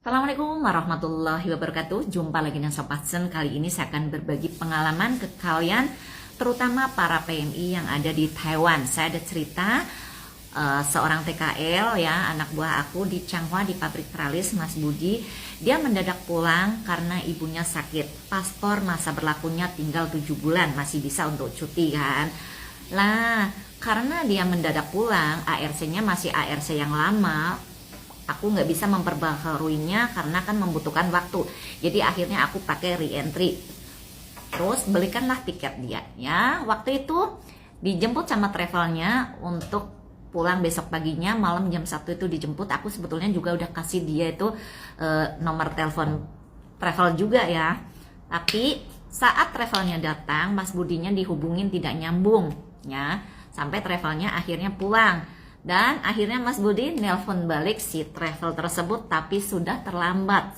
Assalamualaikum warahmatullahi wabarakatuh. Jumpa lagi dengan Sobat Sen. Kali ini saya akan berbagi pengalaman ke kalian, terutama para PMI yang ada di Taiwan. Saya ada cerita seorang TKL ya, anak buah aku di Changhua di pabrik teralis, Mas Budi. Dia mendadak pulang karena ibunya sakit. Paspor masa berlakunya tinggal 7 bulan, masih bisa untuk cuti kan. Lah, karena dia mendadak pulang, ARC-nya masih ARC yang lama. Aku nggak bisa memperbaharuinya karena kan membutuhkan waktu. Jadi akhirnya aku pakai re-entry. Terus belikanlah tiket dia ya. Waktu itu dijemput sama travelnya untuk pulang besok paginya, malam jam 1 itu dijemput. Aku sebetulnya juga udah kasih dia itu nomor telepon travel juga ya. Tapi saat travelnya datang, Mas Budinya dihubungin tidak nyambung ya. Sampai travelnya akhirnya pulang. Dan akhirnya Mas Budi nelpon balik si travel tersebut, tapi sudah terlambat,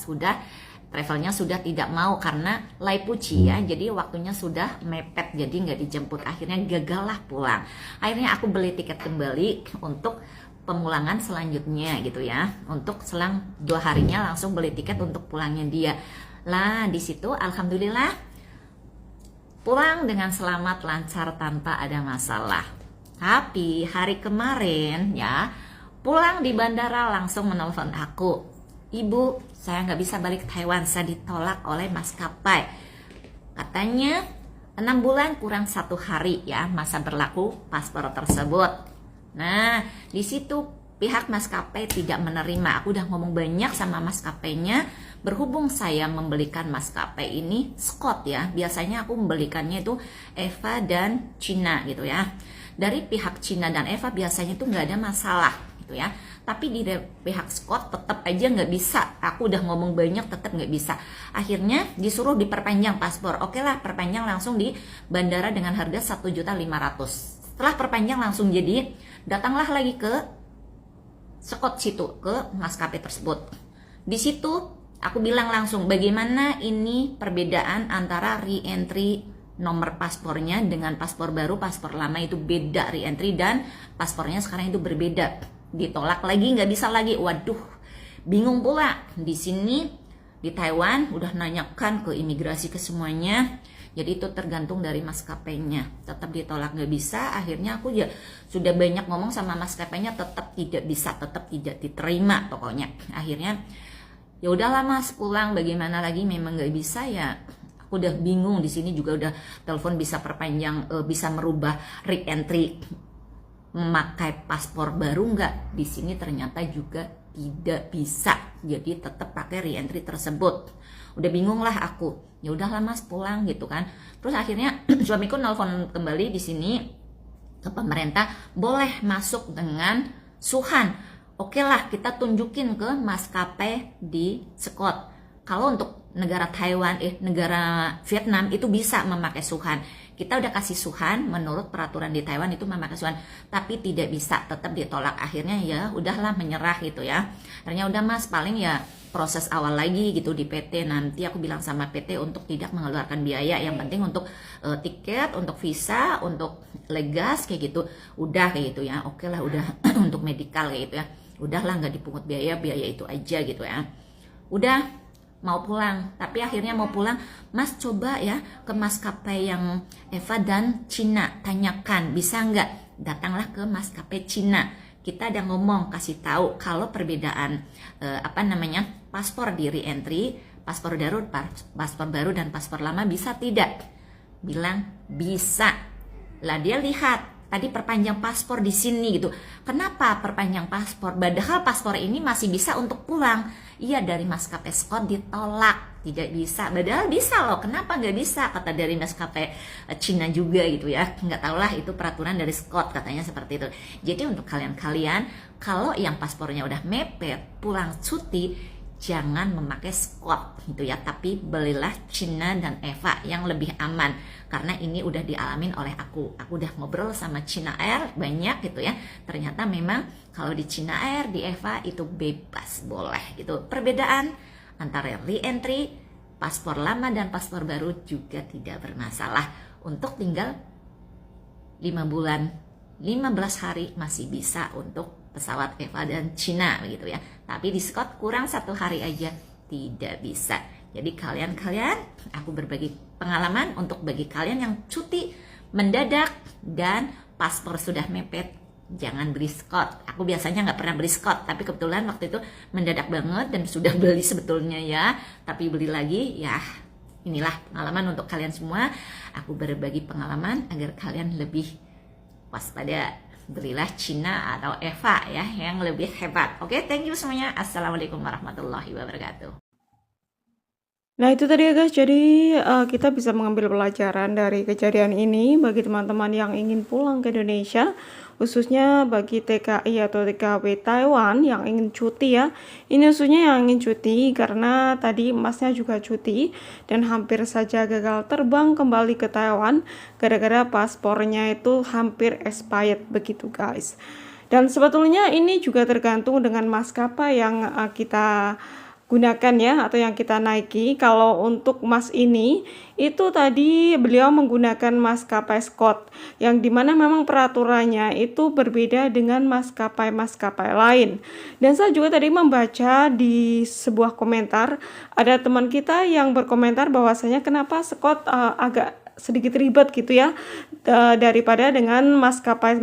travelnya sudah tidak mau karena lai puci ya, jadi waktunya sudah mepet, jadi nggak dijemput. Akhirnya gagal lah pulang. Akhirnya aku beli tiket kembali untuk pemulangan selanjutnya gitu ya, untuk selang 2 harinya langsung beli tiket untuk pulangnya dia. Lah di situ alhamdulillah pulang dengan selamat, lancar, tanpa ada masalah. Tapi hari kemarin ya, pulang di bandara langsung menelpon aku, "Ibu, saya nggak bisa balik ke Taiwan, saya ditolak oleh maskapai. Katanya 6 bulan kurang 1 hari ya masa berlaku paspor tersebut." Nah, di situ pihak maskapai tidak menerima. Aku udah ngomong banyak sama maskapainya. Berhubung saya membelikan maskapai ini Scott ya, biasanya aku membelikannya itu Eva dan Cina gitu ya. Dari pihak Cina dan Eva biasanya itu nggak ada masalah gitu ya. Tapi di pihak Scott tetap aja nggak bisa. Aku udah ngomong banyak, tetap nggak bisa. Akhirnya disuruh diperpanjang paspor. Oke lah, perpanjang langsung di bandara dengan harga 1.500.000. Setelah perpanjang langsung jadi, datanglah lagi ke Scott situ, ke maskapai tersebut. Di situ aku bilang langsung, bagaimana ini perbedaan antara re-entry nomor paspornya dengan paspor baru, paspor lama itu beda re-entry, dan paspornya sekarang itu berbeda. Ditolak lagi, nggak bisa lagi. Waduh, bingung pula. Di sini di Taiwan udah nanyakan ke imigrasi, ke semuanya. Jadi itu tergantung dari maskapainya. Tetap ditolak, nggak bisa. Akhirnya aku ya sudah banyak ngomong sama maskapainya, tetap tidak bisa, tetap tidak diterima pokoknya. Akhirnya ya udahlah Mas, pulang, bagaimana lagi, memang nggak bisa ya. Aku udah bingung. Di sini juga udah telepon bisa perpanjang, bisa merubah re-entry memakai paspor baru nggak. Di sini ternyata juga tidak bisa. Jadi tetap pakai re-entry tersebut. Udah bingung lah aku. Ya udahlah Mas, pulang gitu kan. Terus akhirnya suamiku nelpon kembali di sini ke pemerintah, boleh masuk dengan Suhan. Oke lah, kita tunjukin ke maskapai di Scott. Kalau untuk negara Taiwan, negara Vietnam itu bisa memakai Suhan. Kita udah kasih Suhan, menurut peraturan di Taiwan itu memakai Suhan, tapi tidak bisa, tetap ditolak. Akhirnya ya udahlah, menyerah gitu ya. Akhirnya udah Mas, paling ya proses awal lagi gitu di PT. Nanti aku bilang sama PT untuk tidak mengeluarkan biaya, yang penting untuk tiket, untuk visa, untuk legas kayak gitu, udah kayak gitu ya. Oke lah, udah untuk medikal kayak gitu ya. Udahlah, nggak dipungut biaya itu aja gitu ya. Udah mau pulang, tapi akhirnya mau pulang, Mas coba ya ke maskapai yang Eva dan Cina, tanyakan bisa nggak. Datanglah ke maskapai Cina, kita ada ngomong, kasih tahu kalau perbedaan paspor di re-entry, paspor baru dan paspor lama bisa tidak. Bilang bisa. Lah dia lihat tadi perpanjang paspor di sini gitu. Kenapa perpanjang paspor? Padahal paspor ini masih bisa untuk pulang. Iya, dari maskapai Scott ditolak, tidak bisa. Padahal bisa loh. Kenapa nggak bisa? Kata dari maskapai Cina juga gitu ya. Nggak tahulah, itu peraturan dari Scott katanya seperti itu. Jadi untuk kalian-kalian, kalau yang paspornya udah mepet, pulang cuti, jangan memakai Scott gitu ya, tapi belilah Cina dan Eva yang lebih aman, karena ini udah dialamin oleh aku udah ngobrol sama Cina Air banyak gitu ya. Ternyata memang kalau di Cina Air, di Eva itu bebas, boleh gitu. Perbedaan antara re-entry, paspor lama dan paspor baru juga tidak bermasalah. Untuk tinggal 5 bulan 15 hari masih bisa untuk pesawat EVA dan Cina begitu ya. Tapi diskon kurang 1 hari aja tidak bisa. Jadi kalian aku berbagi pengalaman untuk bagi kalian yang cuti mendadak dan paspor sudah mepet, jangan beli Scott. Aku biasanya nggak pernah beli Scott, tapi kebetulan waktu itu mendadak banget dan sudah beli sebetulnya ya, tapi beli lagi ya. Inilah pengalaman untuk kalian semua. Aku berbagi pengalaman agar kalian lebih waspada. Belilah Cina atau EVA ya yang lebih hebat. Oke, thank you semuanya. Assalamualaikum warahmatullahi wabarakatuh. Nah itu tadi ya guys, jadi kita bisa mengambil pelajaran dari kejadian ini bagi teman-teman yang ingin pulang ke Indonesia, khususnya bagi TKI atau TKW Taiwan yang ingin cuti ya. Ini khususnya yang ingin cuti karena tadi Masnya juga cuti dan hampir saja gagal terbang kembali ke Taiwan gara-gara paspornya itu hampir expired begitu guys. Dan sebetulnya ini juga tergantung dengan maskapai yang kita gunakan ya atau yang kita naiki. Kalau untuk Mas ini itu tadi beliau menggunakan maskapai Scott yang dimana memang peraturannya itu berbeda dengan maskapai lain. Dan saya juga tadi membaca di sebuah komentar ada teman kita yang berkomentar bahwasanya kenapa Scott agak sedikit ribet gitu ya daripada dengan maskapai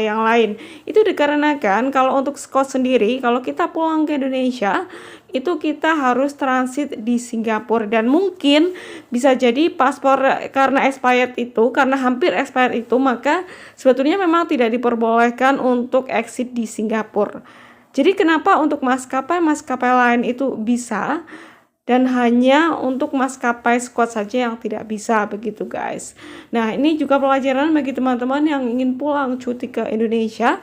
yang lain. Itu dikarenakan kalau untuk Scott sendiri, kalau kita pulang ke Indonesia itu kita harus transit di Singapura dan mungkin bisa jadi paspor karena expired itu, karena hampir expired itu, maka sebetulnya memang tidak diperbolehkan untuk exit di Singapura. Jadi kenapa untuk maskapai lain itu bisa dan hanya untuk maskapai Scott saja yang tidak bisa begitu guys. Nah ini juga pelajaran bagi teman-teman yang ingin pulang cuti ke Indonesia.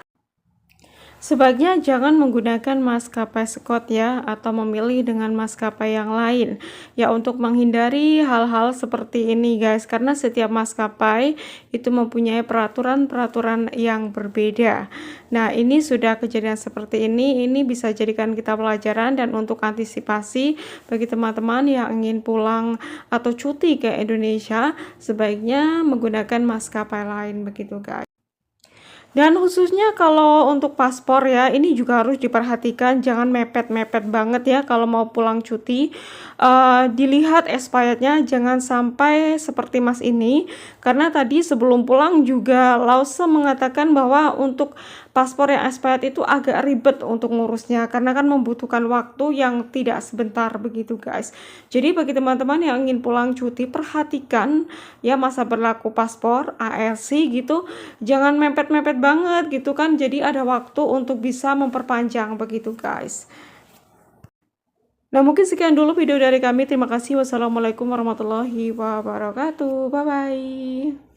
Sebaiknya jangan menggunakan maskapai Scott ya, atau memilih dengan maskapai yang lain ya untuk menghindari hal-hal seperti ini guys, karena setiap maskapai itu mempunyai peraturan yang berbeda. Nah ini sudah kejadian seperti ini bisa jadikan kita pelajaran dan untuk antisipasi bagi teman-teman yang ingin pulang atau cuti ke Indonesia, sebaiknya menggunakan maskapai lain begitu guys. Dan khususnya kalau untuk paspor ya, ini juga harus diperhatikan, jangan mepet-mepet banget ya kalau mau pulang cuti. Dilihat expirednya, jangan sampai seperti Mas ini, karena tadi sebelum pulang juga Lause mengatakan bahwa untuk paspor yang expired itu agak ribet untuk ngurusnya, karena kan membutuhkan waktu yang tidak sebentar begitu guys. Jadi bagi teman-teman yang ingin pulang cuti, perhatikan ya masa berlaku paspor ALC gitu, jangan mepet-mepet banget gitu kan, jadi ada waktu untuk bisa memperpanjang begitu guys. Nah mungkin sekian dulu video dari kami, terima kasih, wassalamualaikum warahmatullahi wabarakatuh, bye bye.